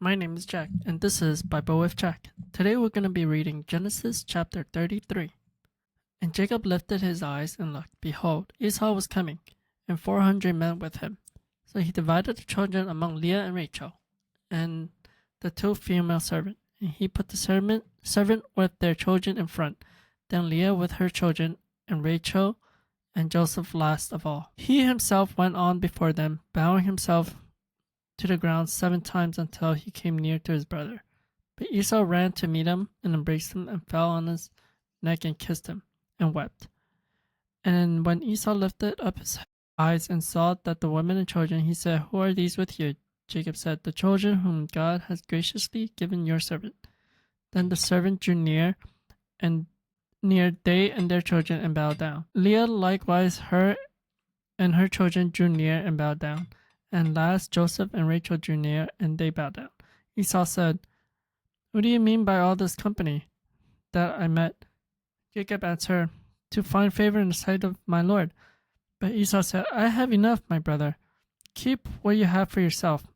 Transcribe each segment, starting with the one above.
My name is Jack, and this is Bible with Jack. Today we're going to be reading Genesis chapter 33. And Jacob lifted his eyes and looked. Behold, Esau was coming, and 400 men with him. So he divided the children among Leah and Rachel, and the two female servants. And he put the servant with their children in front, then Leah with her children, and Rachel and Joseph last of all. He himself went on before them, bowing himself to the ground 7 times until he came near to his brother. But Esau ran to meet him and embraced him and fell on his neck and kissed him and wept. And when Esau lifted up his eyes and saw that the women and children, he said, "Who are these with you?" Jacob said, "The children whom God has graciously given your servant." Then the servant drew near they and their children and bowed down. Leah likewise, her and her children drew near and bowed down. And last, Joseph and Rachel drew near, and they bowed down. Esau said, "What do you mean by all this company that I met?" Jacob answered, "To find favor in the sight of my Lord." But Esau said, "I have enough, my brother. Keep what you have for yourself."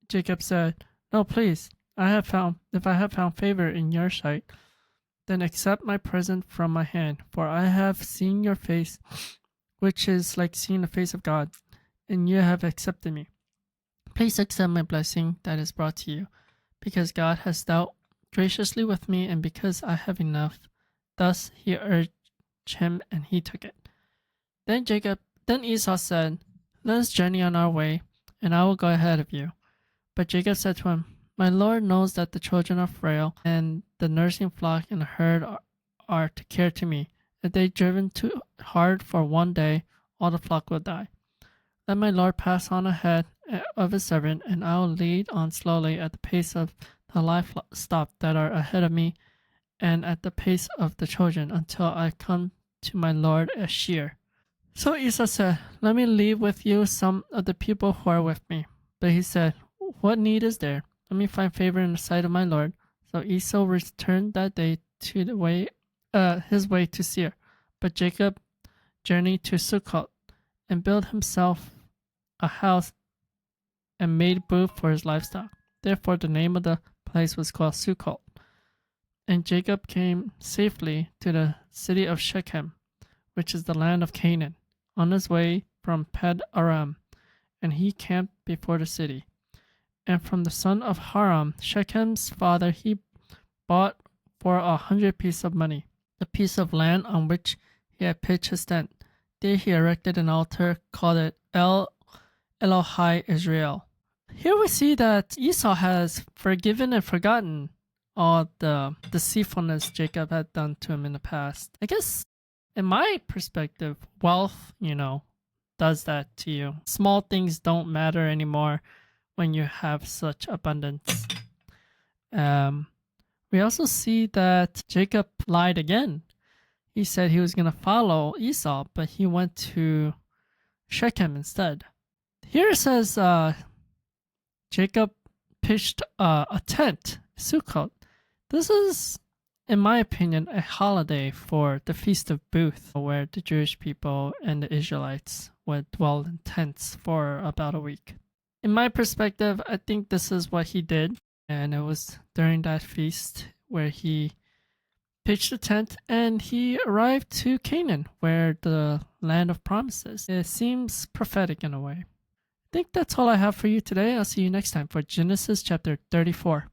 Jacob said, "No, please. If I have found favor in your sight, then accept my present from my hand, for I have seen your face, which is like seeing the face of God, and you have accepted me. Please accept my blessing that is brought to you, because God has dealt graciously with me, and because I have enough." Thus he urged him, and he took it. Then Esau said, "Let us journey on our way, and I will go ahead of you." But Jacob said to him, "My Lord knows that the children are frail, and the nursing flock and herd are to care to me. If they driven too hard for one day, all the flock will die. Let my Lord pass on ahead of his servant, and I will lead on slowly at the pace of the livestock that are ahead of me, and at the pace of the children, until I come to my Lord at Seir." So Esau said, "Let me leave with you some of the people who are with me." But he said, "What need is there? Let me find favor in the sight of my Lord." So Esau returned that day to his way to Seir. But Jacob journeyed to Sukkot, and built himself a house and made booth for his livestock. Therefore the name of the place was called Sukkot. And Jacob came safely to the city of Shechem, which is the land of Canaan, on his way from Pad Aram, and he camped before the city. And from the son of Haram, Shechem's father, he bought for 100 pieces of money the piece of land on which he had pitched his tent. There he erected an altar, called it Elohai Israel. Here we see that Esau has forgiven and forgotten all the deceitfulness Jacob had done to him in the past. I guess, in my perspective, wealth, does that to you. Small things don't matter anymore when you have such abundance. We also see that Jacob lied again. He said he was going to follow Esau, but he went to Shechem instead. Here it says Jacob pitched a tent, Sukkot. This is, in my opinion, a holiday for the Feast of Booth, where the Jewish people and the Israelites would dwell in tents for about a week. In my perspective, I think this is what he did, and it was during that feast where he pitched a tent and he arrived to Canaan, where the land of promises. It seems prophetic in a way. I think that's all I have for you today. I'll see you next time for Genesis chapter 34.